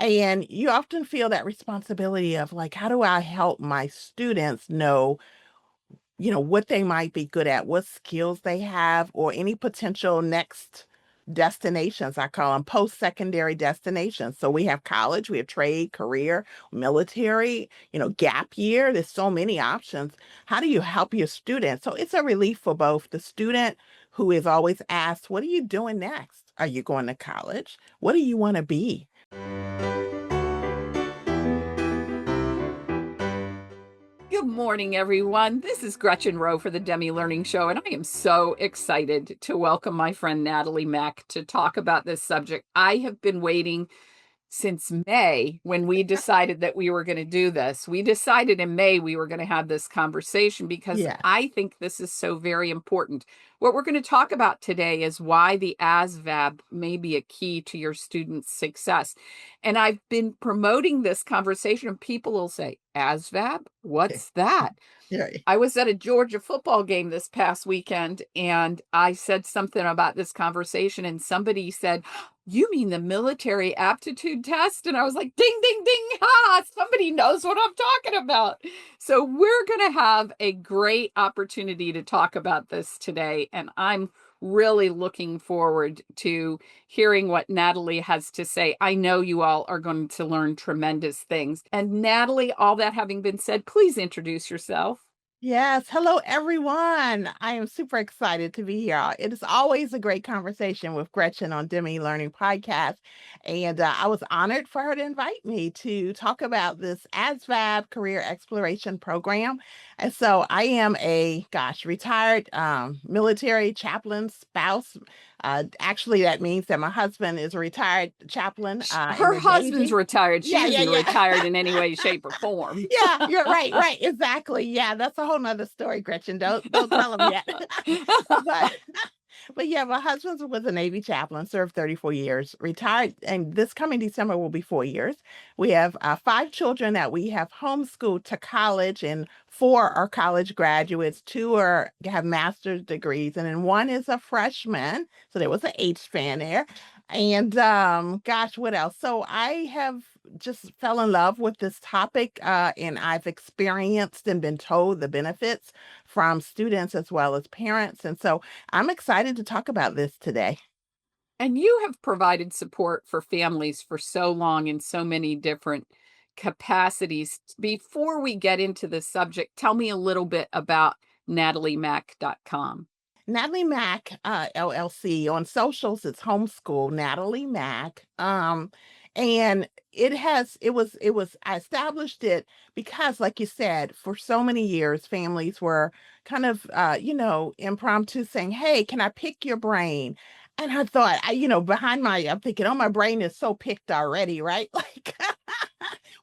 And you often feel that responsibility of like, how do I help my students know, what they might be good at, what skills they have, or any potential next destinations. I call them post-secondary destinations. So we have college, we have trade, career, military, gap year. There's so many options. How do you help your students? So it's a relief for both the student who is always asked, what are you doing next? Are you going to college? What do you want to be? Good morning, everyone. This is Gretchen Rowe for the Demi Learning Show, and I am so excited to welcome my friend Natalie Mack to talk about this subject. I have been waiting since May when we decided that we were going to do this. We decided in May we were going to have this conversation because Yeah. I think this is so very important. What we're going to talk about today is why the ASVAB may be a key to your students' success. And I've been promoting this conversation, and people will say, ASVAB? What's that? Yeah. I was at a Georgia football game this past weekend, and I said something about this conversation, and somebody said, you mean the military aptitude test? And I was like, ding, ding, ding, ha, somebody knows what I'm talking about. So we're going to have a great opportunity to talk about this today, and I'm really looking forward to hearing what Natalie has to say. I know you all are going to learn tremendous things. And Natalie, all that having been said, please introduce yourself. Yes. Hello, everyone. I am super excited to be here. It is always a great conversation with Gretchen on Demi Learning Podcast. And I was honored for her to invite me to talk about this ASVAB Career Exploration Program. And so I am a, retired military chaplain spouse. Actually, that means that my husband is a retired chaplain in Her the husband's Navy. retared. She Yeah, yeah, isn't yeah. retired in any way, shape, or form. Yeah, you're right, right, exactly. Yeah, that's a whole nother story, Gretchen. Don't tell them yet. But but yeah, my husband was a Navy chaplain, served 34 years, retired, and this coming December will be 4 years. We have 5 children that we have homeschooled to college, and 4 are college graduates. 2 have master's degrees, and then 1 is a freshman. So there was an H fan there. And what else? So I have just fell in love with this topic, and I've experienced and been told the benefits from students as well as parents. And so I'm excited to talk about this today. And you have provided support for families for so long in so many different capacities. Before we get into the subject, tell me a little bit about nataliemack.com. Natalie Mack, LLC. On socials, it's homeschool Natalie Mack. And I established it because, like you said, for so many years, families were kind of, impromptu saying, hey, can I pick your brain? And I thought, I'm thinking, oh, my brain is so picked already, right? Like,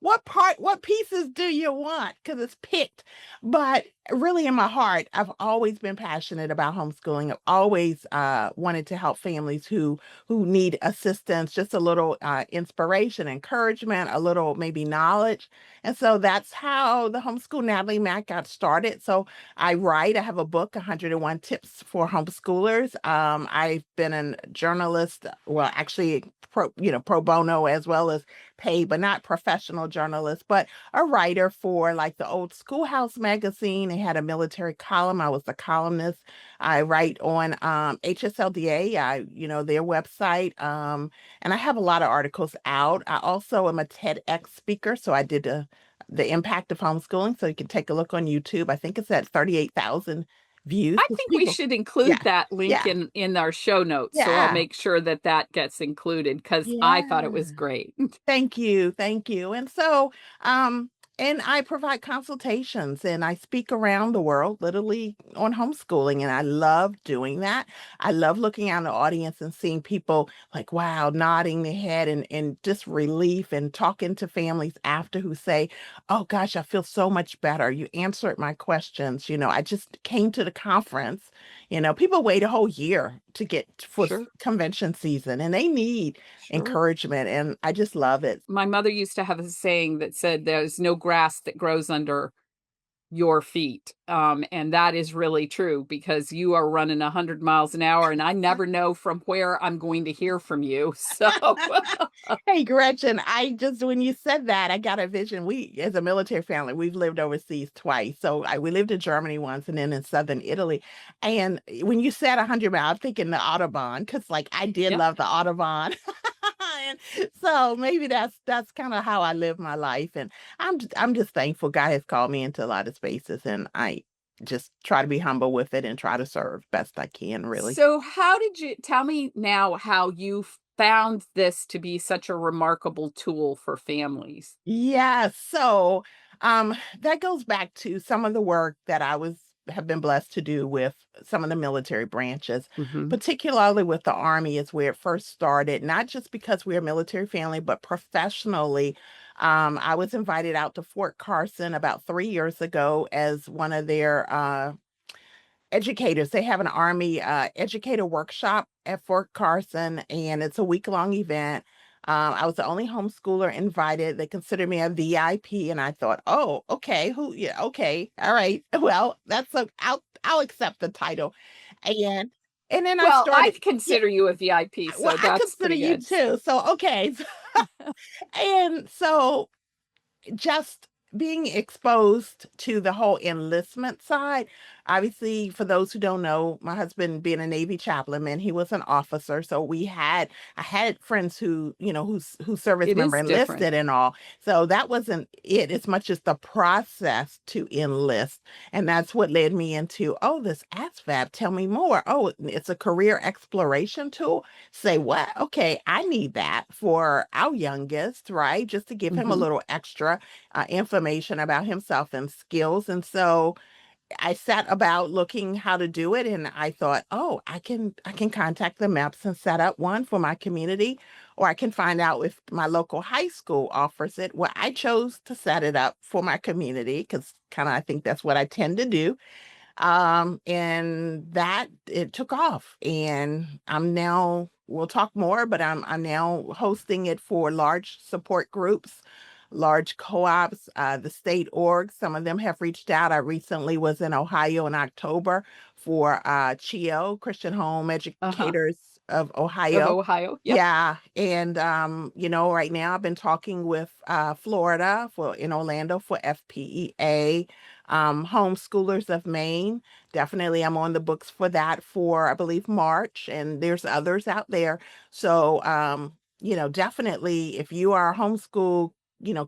what pieces do you want? Because it's picked. But really, in my heart, I've always been passionate about homeschooling. I've always wanted to help families who need assistance, just a little inspiration, encouragement, a little maybe knowledge. And so that's how the Homeschool Natalie Mack got started. So I have a book, 101 Tips for Homeschoolers. I've been a journalist, well, actually, pro bono as well as paid, but not professional journalist, but a writer for like the old Schoolhouse magazine. They had a military column. I was a columnist. I write on HSLDA, their website. And I have a lot of articles out. I also am a TEDx speaker. So I did the impact of homeschooling. So you can take a look on YouTube. I think it's at 38,000 views. I think we should Yeah, include that link yeah, in our show notes. So I'll yeah, make sure that that gets included because I thought it was yeah. great. Thank you. Thank you. And so, and I provide consultations and I speak around the world, literally on homeschooling. And I love doing that. I love looking out in the audience and seeing people like, wow, nodding their head and just relief and talking to families after who say, oh gosh, I feel so much better. You answered my questions. I just came to the conference. People wait a whole year to get for Sure, convention season and they need sure. encouragement, and I just love it. My mother used to have a saying that said, there's no grass that grows under your feet. And that is really true because you are running 100 miles an hour, and I never know from where I'm going to hear from you. So, Hey, Gretchen, I just, when you said that, I got a vision. We, as a military family, we've lived overseas twice. So we lived in Germany once and then in southern Italy. And when you said 100 miles, I'm thinking the Autobahn, because like I did yep. love the Autobahn. And so maybe that's kind of how I live my life. And I'm just thankful God has called me into a lot of spaces, and I just try to be humble with it and try to serve best I can, really. So, how did you tell me now how you found this to be such a remarkable tool for families? Yeah, so that goes back to some of the work that I was have been blessed to do with some of the military branches, Hmm. particularly with the Army is where it first started, not just because we're a military family, but professionally. I was invited out to Fort Carson about 3 years ago as one of their educators. They have an Army educator workshop at Fort Carson, and it's a week-long event. I was the only homeschooler invited. They considered me a VIP, and I thought, oh, okay, who, yeah, okay, all right. Well, that's a, I'll accept the title, and and then I Well, I started, yeah. consider you a VIP, Well, so I that's consider pretty you good. too. So okay, and so just being exposed to the whole enlistment side. Obviously, for those who don't know, my husband being a Navy chaplain, man, he was an officer. So I had friends who, who service It member is different. enlisted and all. So that wasn't it as much as the process to enlist. And that's what led me into, oh, this ASVAB, tell me more. Oh, it's a career exploration tool. Say what? Okay, I need that for our youngest, right? Just to give him a Hmm. little extra information about himself and skills. And so I sat about looking how to do it, and I thought, oh, I can contact the MEPS and set up one for my community, or I can find out if my local high school offers it. Well, I chose to set it up for my community because kind of I think that's what I tend to do. And that it took off, and I'm now, we'll talk more, but I'm now hosting it for large support groups, large co-ops, the state orgs. Some of them have reached out. I recently was in Ohio in October for CHIO, Christian Home Uh-huh. Educators of Of Ohio. Ohio. Yep. Yeah, and right now I've been talking with Florida for in Orlando for FPEA, Homeschoolers of Maine. Definitely, I'm on the books for that for, I believe, March, and there's others out there. So, definitely, if you are a homeschool,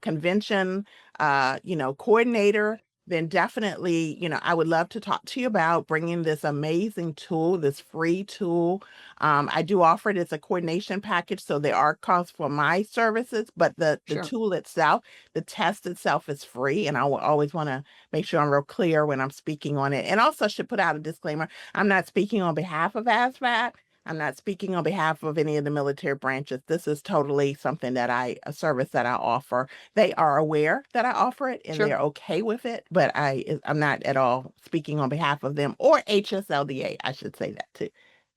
convention, coordinator, then definitely, I would love to talk to you about bringing this amazing tool, this free tool. I do offer it as a coordination package, so there are costs for my services, but the Sure. tool itself, the test itself is free, and I will always want to make sure I'm real clear when I'm speaking on it. And also should put out a disclaimer. I'm not speaking on behalf of ASVAB. I'm not speaking on behalf of any of the military branches. This is totally something that a service that I offer. They are aware that I offer it and Sure. they're okay with it, but I'm not at all speaking on behalf of them or HSLDA. I should say that too.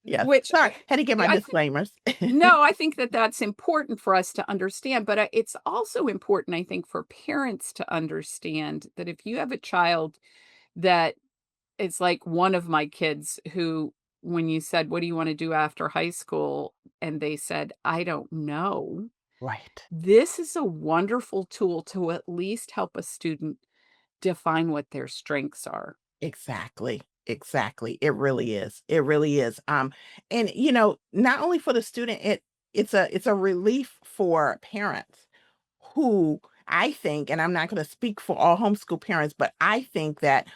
Yes. Which Sorry, had to get my I think, disclaimers. no, I think that that's important for us to understand, but it's also important, I think, for parents to understand that if you have a child that it's like one of my kids who, when you said, "What do you want to do after high school?" and they said, "I don't know." Right. This is a wonderful tool to at least help a student define what their strengths are. Exactly. Exactly. It really is. It really is. And not only for the student, it's a relief for parents who I think, and I'm not going to speak for all homeschool parents, but I think that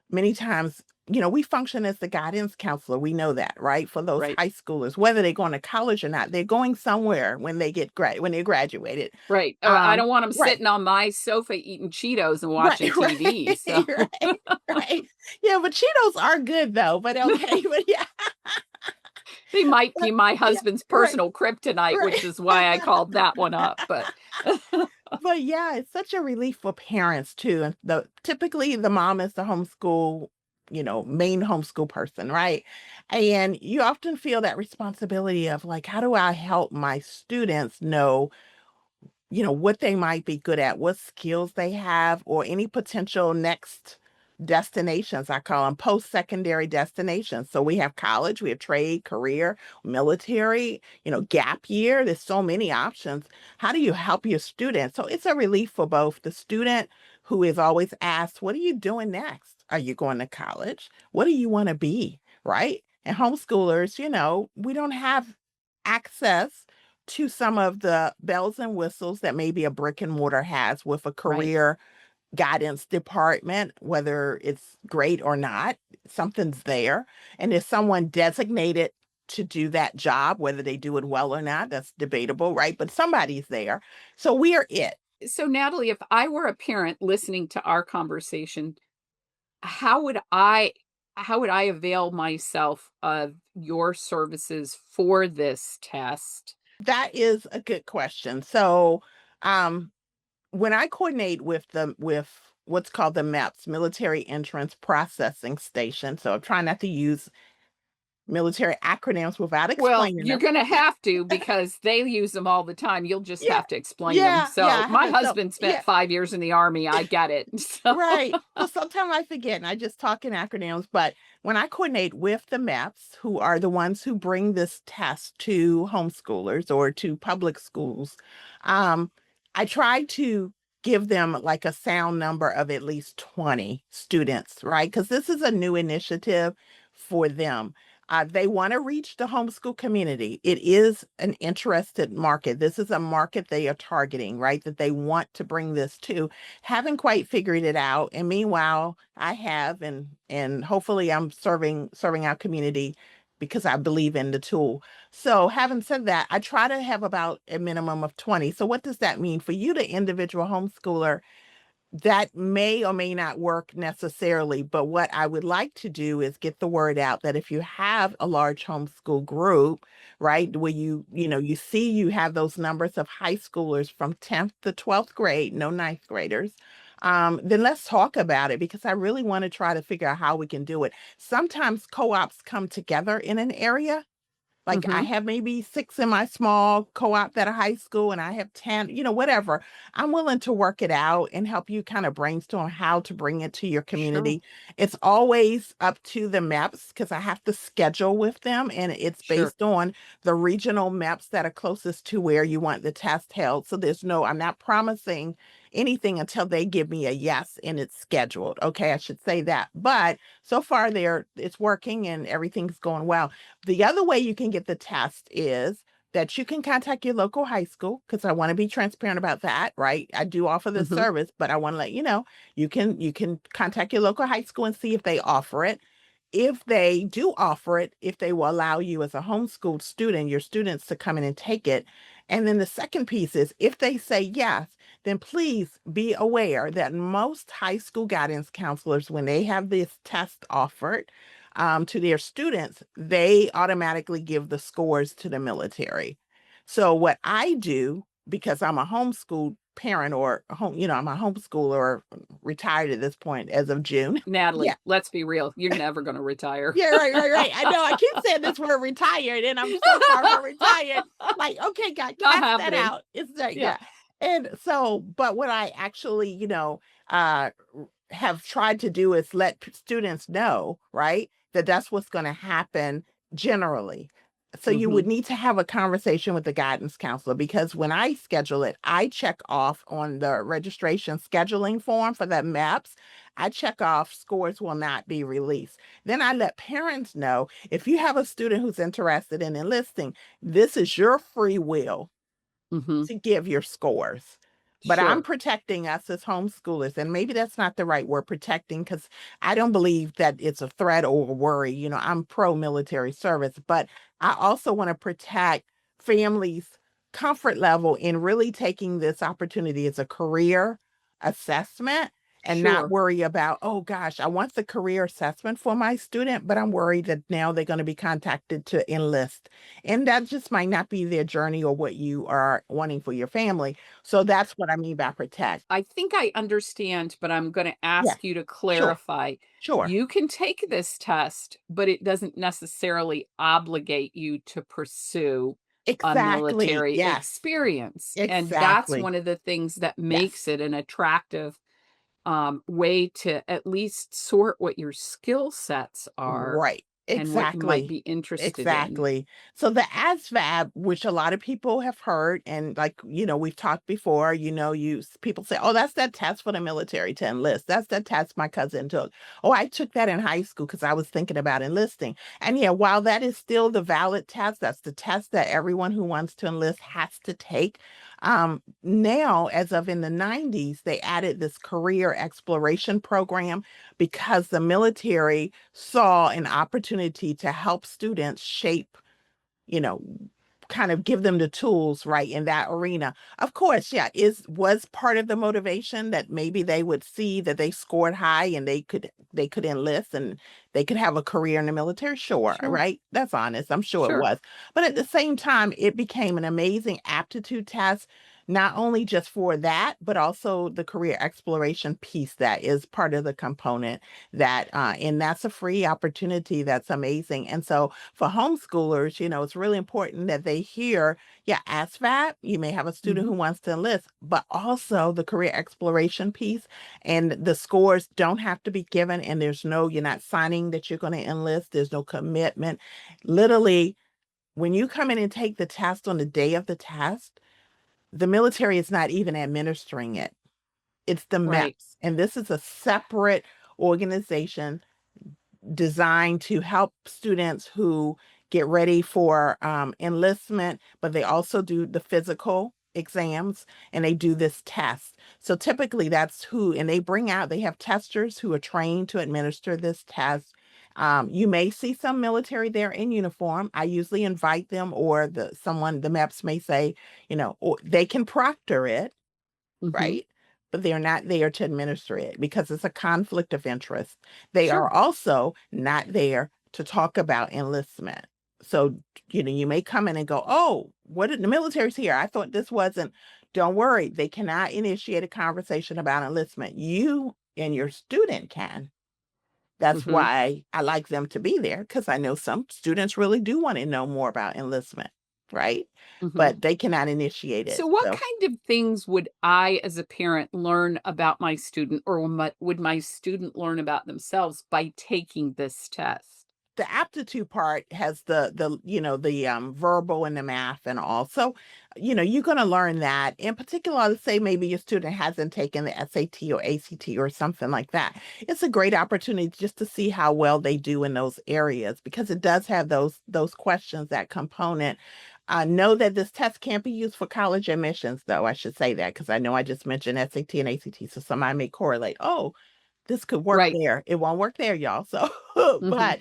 many times, we function as the guidance counselor. We know that, right? For those Right. high schoolers, whether they're going to college or not, they're going somewhere when when they graduated. Right. I don't want them Right. sitting on my sofa eating Cheetos and Right, watching TV, right, so right, right. Yeah, but Cheetos are good though, but okay, but yeah, they might but be my yeah, husband's right, personal kryptonite, which right. is why I called that one up, but But yeah, it's such a relief for parents too. And typically the mom is the homeschool, main homeschool person, right? And you often feel that responsibility of like, how do I help my students know, what they might be good at, what skills they have, or any potential next destinations. I call them post-secondary destinations. So we have college, we have trade, career, military, gap year. There's so many options. How do you help your students? So it's a relief for both the student who is always asked, what are you doing next? Are you going to college? What do you want to be? Right? And homeschoolers, we don't have access to some of the bells and whistles that maybe a brick and mortar has with a Right. career guidance department, whether it's great or not, something's there. And there's someone designated to do that job, whether they do it well or not, that's debatable, right? But somebody's there. So we are it. So, Natalie, if I were a parent listening to our conversation, how would I how would I avail myself of your services for this test? That is a good question. So um when I coordinate with what's called the MEPS, Military Entrance Processing Station. So I'm trying not to use military acronyms without Well, explaining you're them. gonna have to because they use them all the time. You'll just Yeah. have to explain them. Yeah, So, I my haven't. So husband spent yeah. 5 years in the Army. I get it. So Right. So sometimes I forget and I just talk in acronyms, but when I coordinate with the MEPS, who are the ones who bring this test to homeschoolers or to public schools, um, I try to give them like a sound number of at least 20 students, right? Because this is a new initiative for them. They want to reach the homeschool community. It is an interested market. This is a market they are targeting, right? That they want to bring this to. Haven't quite figured it out. And meanwhile, I have, and hopefully I'm serving our community because I believe in the tool. So having said that, I try to have about a minimum of 20. So what does that mean for you, the individual homeschooler? That may or may not work necessarily, but what I would like to do is get the word out that if you have a large homeschool group, right, where you see you have those numbers of high schoolers from 10th to 12th grade, no ninth graders, then let's talk about it because I really want to try to figure out how we can do it. Sometimes co-ops come together in an area, like I mhm, have maybe 6 in my small co-op that are high school and I have 10, whatever. I'm willing to work it out and help you kind of brainstorm how to bring it to your sure, community. It's always up to the MEPS because I have to schedule with them and it's sure. based on the regional MEPS that are closest to where you want the test held. So I'm not promising anything until they give me a yes and it's scheduled. Okay, I should say that. But so far it's working and everything's going well. The other way you can get the test is that you can contact your local high school because I want to be transparent about that, right? I do offer this Mhm, service, but I want to let you know you can contact your local high school and see if they offer it. If they do offer it, if they will allow you as a homeschooled student, your students to come in and take it. And then the second piece is if they say yes, then please be aware that most high school guidance counselors, when they have this test offered, to their students, they automatically give the scores to the military. So what I do, because I'm a homeschool parent or I'm a homeschooler retired at this point as of June. Yeah. Natalie, let's be real, you're never gonna retire. Yeah, right, right, right. I know. I keep saying this word retired, and I'm so far from retired. Like, okay, God, Not cast that happening. out. It's like, Yeah, yeah. And so, but what I actually, uh, have tried to do is let students know, right, that that's what's going to happen generally. So you would mhm, need to have a conversation with the guidance counselor because when I schedule it, I check off on the registration scheduling form for the MEPS. I check off scores will not be released. Then I let parents know if you have a student who's interested in enlisting, this is your free will mhm, to give your scores. But I'm sure, protecting us as homeschoolers, and maybe that's not the right word, protecting, because I don't believe that it's a threat or a worry. I'm pro military service, but I also want to protect families' comfort in really taking this opportunity as a career assessment and not sure. worry about, oh gosh, I want the career assessment for my student, but I'm worried that now they're going to be contacted to enlist. And that just might not be their journey or what you are wanting for your family. So that's what I mean by protect. I think I understand, but I'm gonna Yeah, ask you to sure, clarify. sure. You can take this test, but it doesn't necessarily obligate you to pursue a Exactly. military Yes, experience, and that's exactly. one of the things that Yes. makes it an attractive, way to at least sort what your skill sets are Right. and what you might Exactly. be interested in. Exactly. So the ASVAB, which a lot of people have heard, and like, we've talked before, people say, oh, that's that test for the military to enlist. That's that test my cousin took. Oh, I took that in high school because I was thinking about enlisting. And yeah, while that is still the valid test, that's the test that everyone who wants to enlist has to take. Now, as of in the 90s, they added this career exploration program because the military saw an opportunity to help students shape, you know, kind of give them the tools right in that arena. Of course, yeah, is was part of the motivation that maybe they would see that they scored high and they could enlist and they could have a career in the military. Sure, Sure. right? That's honest. I'm sure it Sure. was. But at the same time, it became an amazing aptitude test, not only just for that, but also the career exploration piece that is part of the component and that's a free opportunity. That's amazing. And so for homeschoolers, it's really important that they hear, yeah, ASVAB, you may have a student Mhm. who wants to enlist, but also the career exploration piece. And the scores don't have to be given. And you're not signing that you're going to enlist. There's no commitment. Literally, when you come in and take the test on the day of the test, the military is not even administering it. It's the Right. MEPS. And this is a separate organization designed to help students who get ready for enlistment, but they also do the physical exams and they do this test. So typically and they have testers who are trained to administer this test. You may see some military there in uniform. I usually invite them, or the MEPS may say, or they can proctor it, Mhm. right? But they're not there to administer it because it's a conflict of interest. They are Sure. also not there to talk about enlistment. So, you may come in and go, oh, what did the military's here? I thought this wasn't. Don't worry, they cannot initiate a conversation about enlistment. You and your student can. That's Mhm. why I like them to be there because I know some students really do want to know more about enlistment, right? Mhm. But they cannot initiate it. So what So kind of things would I as a parent learn about my student, or would my student learn about themselves by taking this test? the aptitude part has the verbal and the math and all. So, you're going to learn that. In particular, let's say maybe your student hasn't taken the SAT or ACT or something like that. It's a great opportunity just to see how well they do in those areas because it does have those questions, that component. Know that this test can't be used for college admissions, though. I should say that because I know I just mentioned SAT and ACT, so somebody may correlate. Oh, this could work Right. there. It won't work there, y'all. So, Mhm. but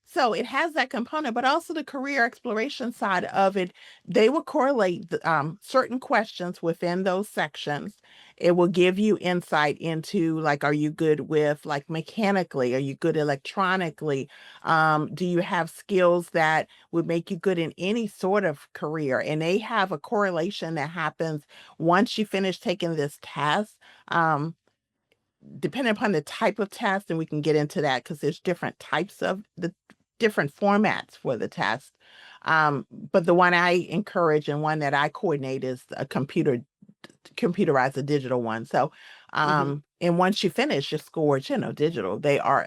so it has that component, but also the career exploration side of it. They will correlate certain questions within those sections. It will give you insight into, like, are you good with, like, mechanically? Are you good electronically? Do you have skills that would make you good in any sort of career? And they have a correlation that happens once you finish taking this test. Depending upon the type of test, and we can get into that because there's different types of the different formats for the test. But the one I encourage and one that I coordinate is a computerized, a digital one. So, Mhm. and once you finish your scores, digital, they are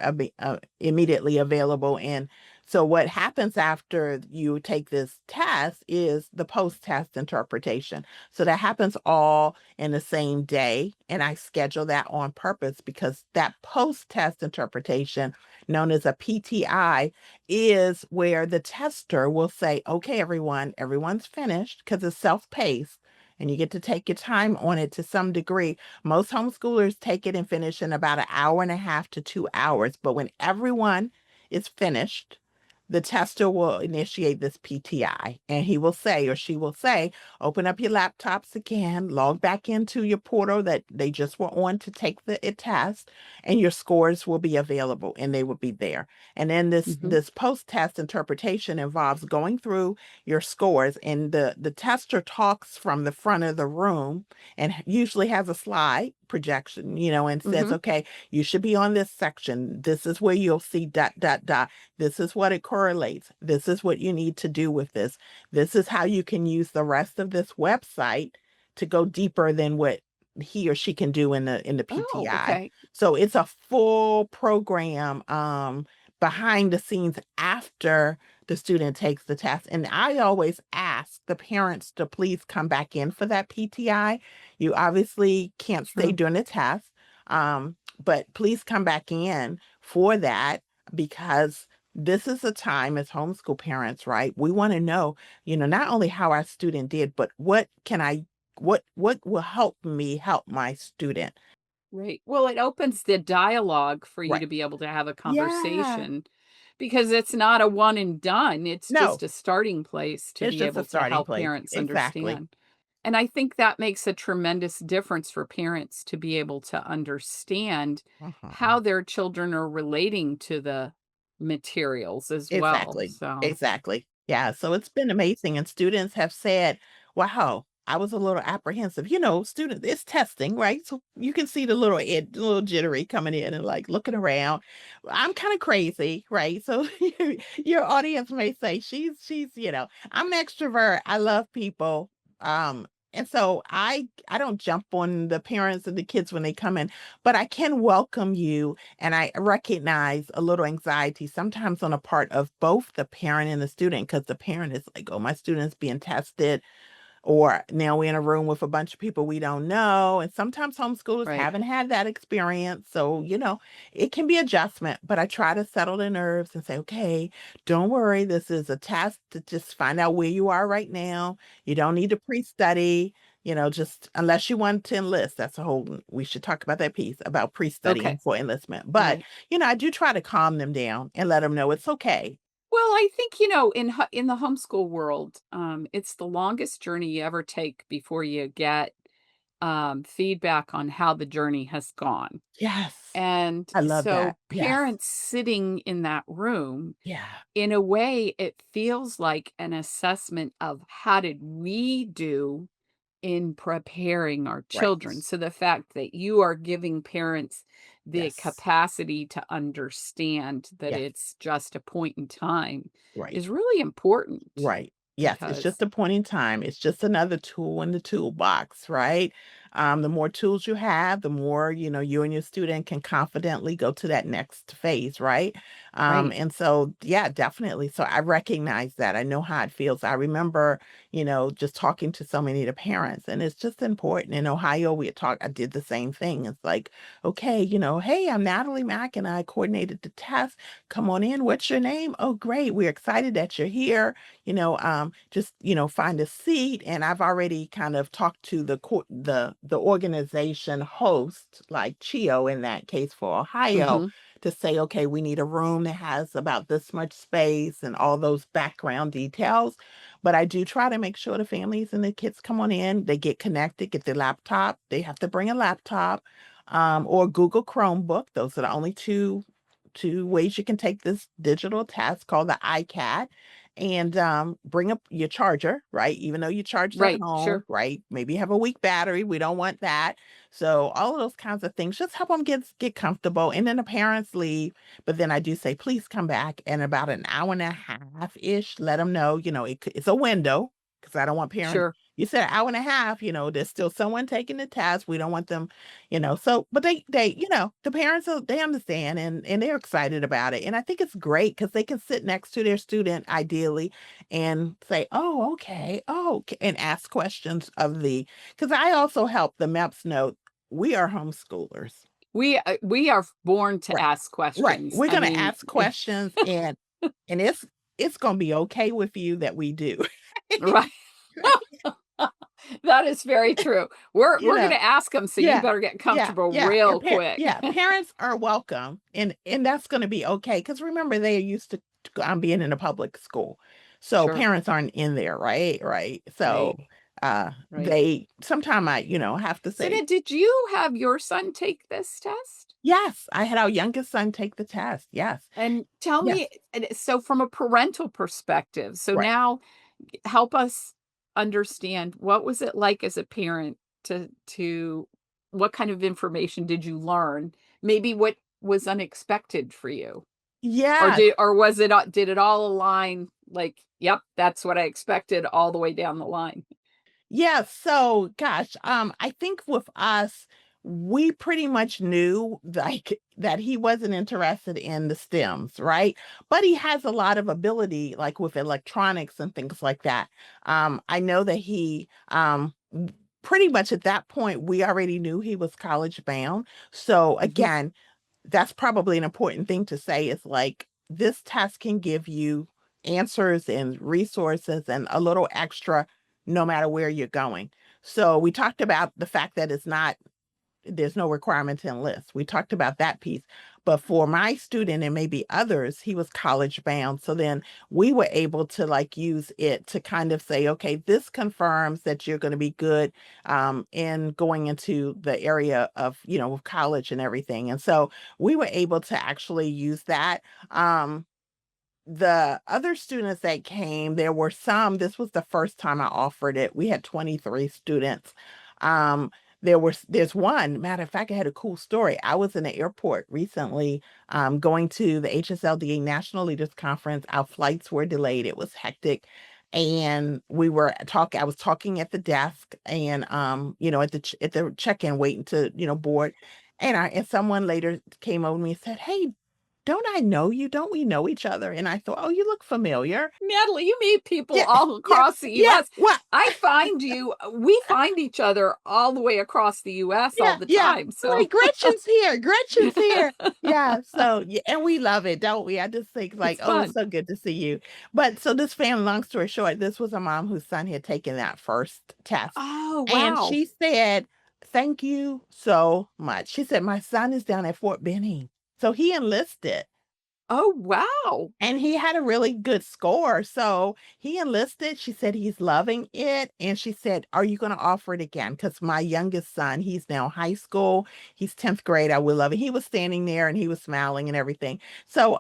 immediately available. And so, what happens after you take this test is the post-test interpretation. So that happens all in the same day, and I schedule that on purpose because that post-test interpretation, known as a PTI, is where the tester will say, "Okay, everyone's finished," because it's self-paced and you get to take your time on it to some degree. Most homeschoolers take it and finish in about an hour and a half to 2 hours. But when everyone is finished, the tester will initiate this PTI and he will say, or she will say, open up your laptops again, log back into your portal that they just were on to take the test, and your scores will be available and they will be there. And then this Mhm. this post-test interpretation involves going through your scores, and the tester talks from the front of the room and usually has a slide projection, and says, Mhm. okay, you should be on this section. This is where you'll see dot dot dot. This is what it correlates. This is what you need to do with this. This is how you can use the rest of this website to go deeper than what he or she can do in the Oh, PTI. okay. So it's a full program behind the scenes after the student takes the test. And I always ask the parents to please come back in for that PTI. You obviously can't stay Sure. during the test, but please come back in for that because this is a time as homeschool parents, right? We want to know, not only how our student did, but what will help me help my student. Right. Well, it opens the dialogue for you Right. to be able to have a Yeah. conversation because it's not a one and done. It's No, just a starting place to it's be just a able to starting help place. parents Exactly. understand. And I think that makes a tremendous difference for parents to be able to understand Mhm. how their children are relating to the materials as well. Exactly. So, Exactly. Yeah, so it's been amazing, and students have said, "Wow, I was a little apprehensive." Student it's testing, right? So you can see the little jittery coming in and, like, looking around. I'm kinda crazy, right? So your audience may say, "She's" I'm an extrovert, I love people, and so I don't jump on the parents and the kids when they come in, but I can welcome you and I recognize a little anxiety sometimes on the part of both the parent and the student because the parent is like, oh, my student's being tested. Or now we're in a room with a bunch of people we don't know. And sometimes homeschoolers right. haven't had that experience. So, it can be adjustment, but I try to settle the nerves and say, okay, don't worry. This is a test to just find out where you are right now. You don't need to pre-study, just unless you want to enlist. That's a whole, we should talk about that piece about pre-studying Okay. for enlistment. But, Right. I do try to calm them down and let them know it's okay. Well, I think, in the homeschool world, it's the longest journey you ever take before you get, feedback on how the journey has gone. Yes. And I love that. so Yes. parents sitting in that room, Yeah. in a way, it feels like an assessment of how did we do in preparing our Right. children. So the fact that you are giving parents the Yes. capacity to understand that Yes. it's just a point in time Right. is really important Right. Yes, it's because just a point in time. It's just another tool in the toolbox, right? The more tools you have, the more, you and your student can confidently go to that next phase, right? right, And so, yeah, definitely. So I recognize that. I know how it feels. I remember, just talking to so many of the parents, and it's just important. In Ohio, I did the same thing. It's like, okay, hey, I'm Natalie Mack and I coordinated the test. Come on in. What's your name? Oh, great. We're excited that you're here, just find a seat. And I've already kind of talked to the organization host, like Chio in that case for Ohio, mhm, to say, okay, we need a room that has about this much space and all those background details. But I do try to make sure the families and the kids come on in, they get connected, get their laptop. They have to bring a laptop, or Google Chromebook. Those are the only two ways you can take this digital test called the ICAT, and bring up your charger, right? Even though you charge at right, home, sure, right? Maybe you have a weak battery. We don't want that. So all of those kinds of things just help them get comfortable. And then the parents leave. But then I do say, please come back in about an hour and a half ish. Let them know, it's a window because I don't want parents. sure. You said an hour and a half, there's still someone taking the test. We don't want them, so but the parents they understand and they're excited about it. And I think it's great because they can sit next to their student ideally and say, oh, okay, oh, and ask questions because I also help the MEPS note we are homeschoolers. We are born to Right. ask Right. questions. We're I gonna mean, ask questions and it's gonna be okay with you that we do. right. That is very true. We're you we're know gonna ask them, so you Yeah. better get Yeah, comfortable yeah, real quick. yeah, parents are welcome, and that's gonna be okay. Because remember, they are used to being in a public school, so Sure. parents aren't in there, right? Right, Right, so, right. they sometime I, have to So say, now did you have your son take this test? "Yes," I had our youngest son take the test, yes, And tell yes, me, so from a parental perspective, so right. now help us understand what was it like as a parent to what kind of information did you learn? Maybe what was unexpected for you? Yes. Or was it did it all align like, yep, that's what I expected all the way down the line? Yeah, so gosh, I think with us, we pretty much knew like that he wasn't interested in the STEMs, right? But he has a lot of ability, like with electronics and things like that. I know that pretty much at that point, we already knew he was college bound. So Mhm. again, that's probably an important thing to say is like this test can give you answers and resources and a little extra no matter where you're going. So we talked about the fact that there's no requirement to enlist. We talked about that piece. But for my student and maybe others, he was college bound. So then we were able to like use it to kind of say, okay, this confirms that you're going to be good in going into the area of, of college and everything. And so we were able to actually use that. The other students that came, there were some, this was the first time I offered it. We had 23 students. Um, there's one, matter of fact, I had a cool story. I was in the airport recently, going to the HSLDA National Leaders Conference. Our flights were delayed. It was hectic. And I was talking at the desk and at the check-in waiting to, board. And someone later came over to me and said, "Hey, don't I know you? Don't we know each other?" And I thought, "Oh, you look familiar." Natalie, you meet people Yeah, all yeah, across the yeah. US. Well, We find each other all the way across the US all yeah, the yeah. time. Like So Gretchen's here. Gretchen's here. Yeah. So yeah, and we love it, don't we? I just think like, it's oh, it's fun. so good to see you. But so this family, long story short, this was a mom whose son had taken that first test. Oh, And wow. she said, "Thank you so much." She said, "My son is down at Fort Benning." So he enlisted. Oh, wow. And he had a really good score. So he enlisted. She said he's loving it. And she said, "Are you going to offer it again?" Because my youngest son, he's now high school. He's 10th grade. I will love it. He was standing there and he was smiling and everything. So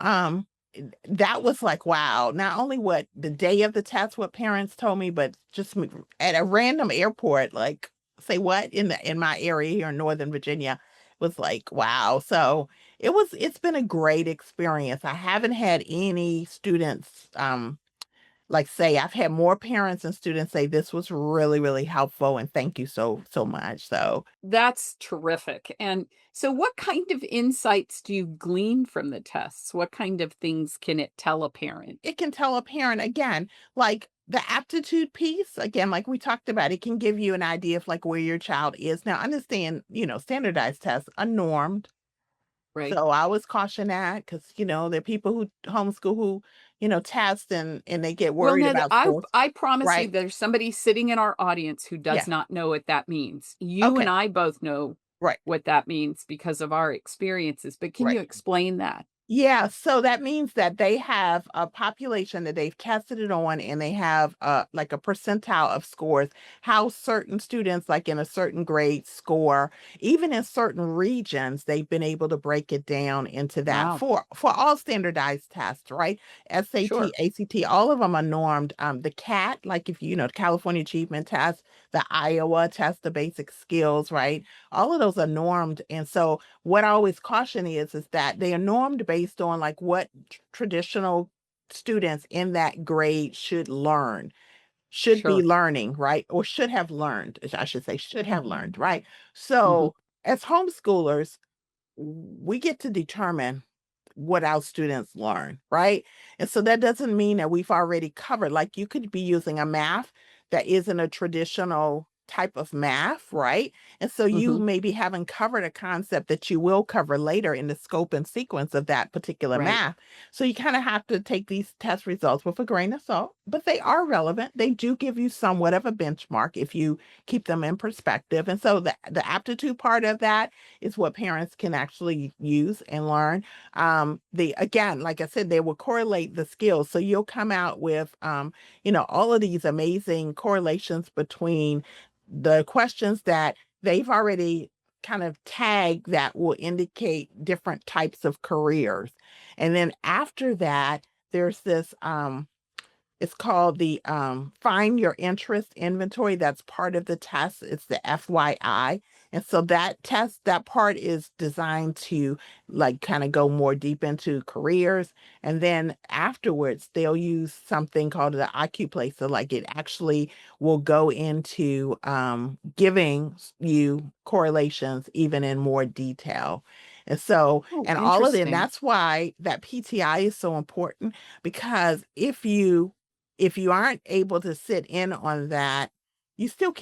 that was like, wow. Not only what the day of the test, what parents told me, but just at a random airport, like say what in my area here in Northern Virginia was like, wow. So it's been a great experience. I haven't had any students like say I've had more parents and students say this was really, really helpful and thank you so much. So That's terrific. And so what kind of insights do you glean from the tests? What kind of things can it tell a parent? it can tell a parent again, like the aptitude piece, again, like we talked about, it can give you an idea of like where your child is. Now, understand, standardized tests are normed. Right. So I always caution that because, there are people who homeschool who, test and they get Well, worried now, about scores. I promise you Right. there's somebody sitting in our audience who Yeah. does not know what that means. You and Okay. I both know Right. what that means because of our experiences, but can Right. you explain that? Yeah, so that means that they have a population that they've tested it on and they have like a percentile of scores, how certain students like in a certain grade score, even in certain regions, they've been able to break it down into that Wow. for all standardized tests, right? SAT, Sure. ACT, all of them are normed. The CAT, like if the California Achievement Test, the Iowa test, the basic skills, right? All of those are normed. And so what I always caution is that they are normed based on like what traditional students in that grade should be Sure. learning, right? Or should have learned, I should say, should have learned, right? Mhm. So as homeschoolers, we get to determine what our students learn, right? And so that doesn't mean that we've already covered, like you could be using a math that isn't a traditional type of math, right? And so you Mhm. maybe haven't covered a concept that you will cover later in the scope and sequence of that particular Right. math. So you kind of have to take these test results with a grain of salt, but they are relevant. They do give you somewhat of a benchmark if you keep them in perspective. And so the aptitude part of that is what parents can actually use and learn. The again, like I said, they will correlate the skills. So you'll come out with all of these amazing correlations between the questions that they've already kind of tagged that will indicate different types of careers. And then after that, there's this it's called the Find Your Interest Inventory. That's part of the test. It's the FYI. And so that part is designed to like kind of go more deep into careers. And then afterwards, they'll use something called the OccuPlacer. Like it actually will go into giving you correlations even in more detail. And so, Oh, and all of it, and interesting. that's why that PTI is so important because if you aren't able to sit in on that, you still,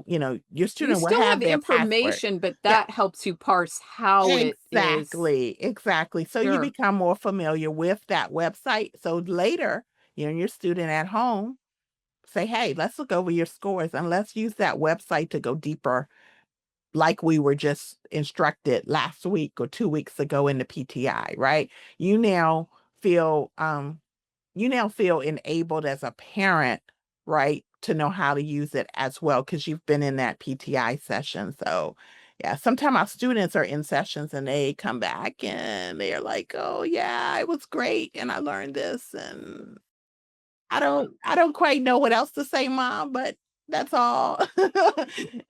your You student will still have have their password. information, but Yeah, that helps you parse how it is. exactly. So you Sure. become more familiar with that website. So later, your student at home say, hey, let's look over your scores and let's use that website to go deeper, like we were just instructed last week or 2 weeks ago in the PTI, right? You now feel enabled as a parent, right, to know how to use it as well because you've been in that PTI session. So, yeah, sometimes our students are in sessions and they come back and they're like, "Oh, yeah, it was great and I learned this and I don't quite know what else to say, mom, but that's all."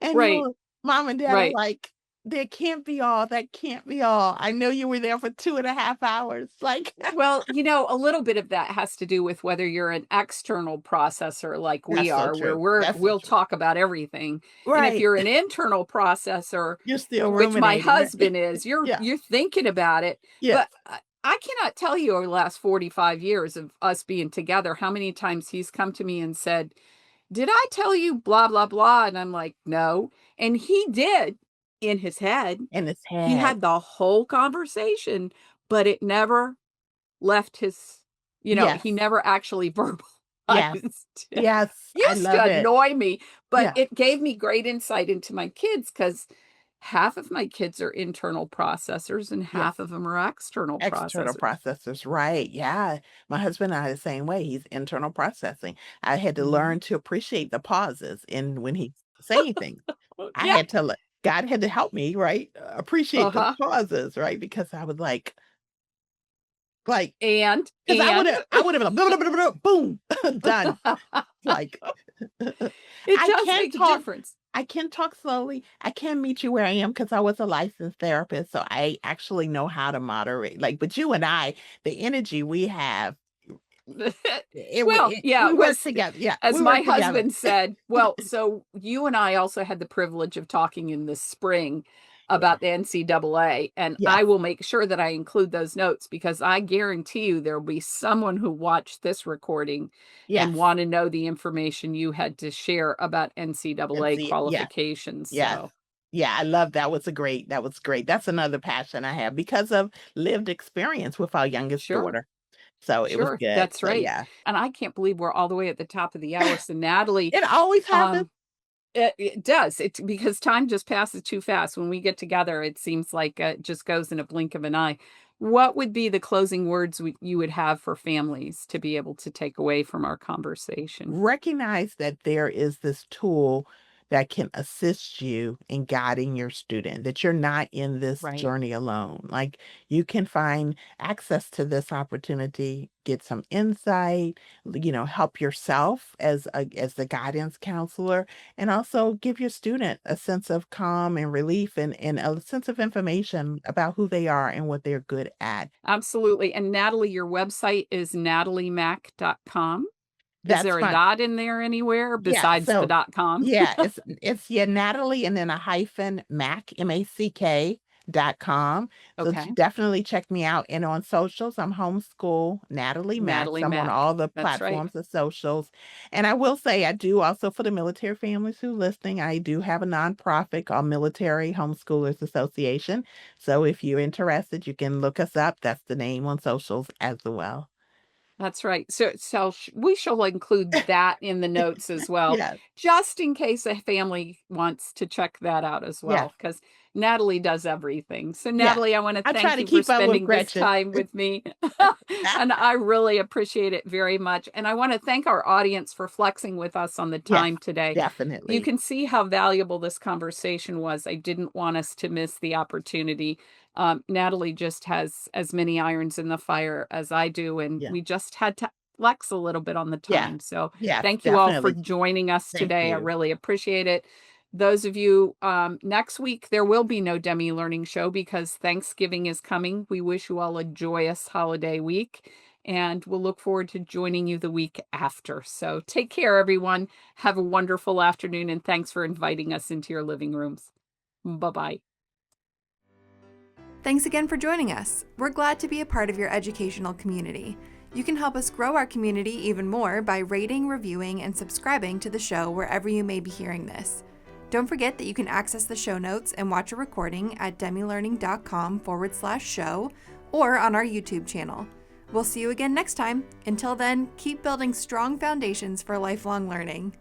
And Right. mom and dad are Right. like, "There can't be all. That can't be all. I know you were there for 2.5 hours." Like, Well, a little bit of that has to do with whether you're an external processor like we that's so are, where true. we're That's so we'll true. talk about everything. And if Right. you're an internal processor, You're still which my ruminating, right? husband is, you're Yeah. you're thinking about it. Yes. But I cannot tell you over the last 45 years of us being together how many times he's come to me and said, "Did I tell you blah blah blah?" And I'm like, "No." And he did in his head. In his He head. had the whole conversation, but it never left his he Yes. never actually Yes. verbalized it. Yes. I Used to love it. annoy me, but Yeah. it gave me great insight into my kids because half of my kids are internal processors and Yes. half of them are external External processors. processors, right. Yeah. My husband and I are the same way. He's internal processing. I had to Mhm. learn to appreciate the pauses in when he's saying things. I Yep. had to let God had to help me, right? Appreciate the Uh-huh. pauses, right? Because I was like, because And I would have been like, blah, blah, blah, blah, boom, done. Like, it I does can make a talk difference. I can talk slowly. I can meet you where I am because I was a licensed therapist, so I actually know how to moderate. Like, but you and I, the energy we have, Well, yeah, we it work was together. Yeah, as we my work together. husband said, well, so you and I also had the privilege of talking in the spring Yeah. about the NCAA, and I Yes. will make sure that I include those notes because I guarantee you there'll be someone who watched this recording and Yes. want to know the information you had to share about And NCAA see, yes, qualifications. yes. So, Yeah, I love that was great. That's another passion I have because of lived experience with our youngest sure, daughter. So it was sure, good. that's So right. yeah. And I can't believe we're all the way at the top of the hour. So, Natalie, It always happens. um, it does. It's because time just passes too fast. When we get together, it seems like it just goes in a blink of an eye. What would be the closing words you would have for families to be able to take away from our conversation? Recognize that there is this tool that can assist you in guiding your student, that you're not in this Right. journey alone. Like you can find access to this opportunity, get some insight, help yourself as the guidance counselor, and also give your student a sense of calm and relief and a sense of information about who they are and what they're good at. Absolutely. And Natalie, your website is nataliemac.com. Is That's there a fun. dot in there anywhere Yeah, besides the so dot com? yeah, it's yeah, Natalie and then a hyphen Mac, MACK.com. So Okay. definitely check me out. And on socials, I'm homeschool Natalie Mack. Natalie So I'm on Mac. all the That's right. platforms of socials. And I will say I do also for the military families who listening, I do have a nonprofit called Military Homeschoolers Association. So if you're interested, you can look us up. That's the name on socials as well. That's right. So we shall include that in the notes as well, Yes, just in case a family wants to check that out as yes, well, because Natalie does everything. So yes. Natalie, I want to I try thank to you for keep up with spending this Gretchen. time with me. And I really appreciate it very much. And I want to thank our audience for flexing with us on the Yes, time today. You definitely. can see how valuable this conversation was. I didn't want us to miss the opportunity. Natalie just has as many irons in the fire as I do, and Yeah. we just had to flex a little bit on the Yeah. time. So Yes, thank you all for definitely. joining us Thank today. I you. really appreciate it. those of you, next week, there will be no Demi Learning Show because Thanksgiving is coming. We wish you all a joyous holiday week, and we'll look forward to joining you the week after. So take care, everyone. Have a wonderful afternoon, and thanks for inviting us into your living rooms. Bye-bye. Thanks again for joining us. We're glad to be a part of your educational community. You can help us grow our community even more by rating, reviewing, and subscribing to the show wherever you may be hearing this. Don't forget that you can access the show notes and watch a recording at demilearning.com/show or on our YouTube channel. We'll see you again next time. Until then, keep building strong foundations for lifelong learning.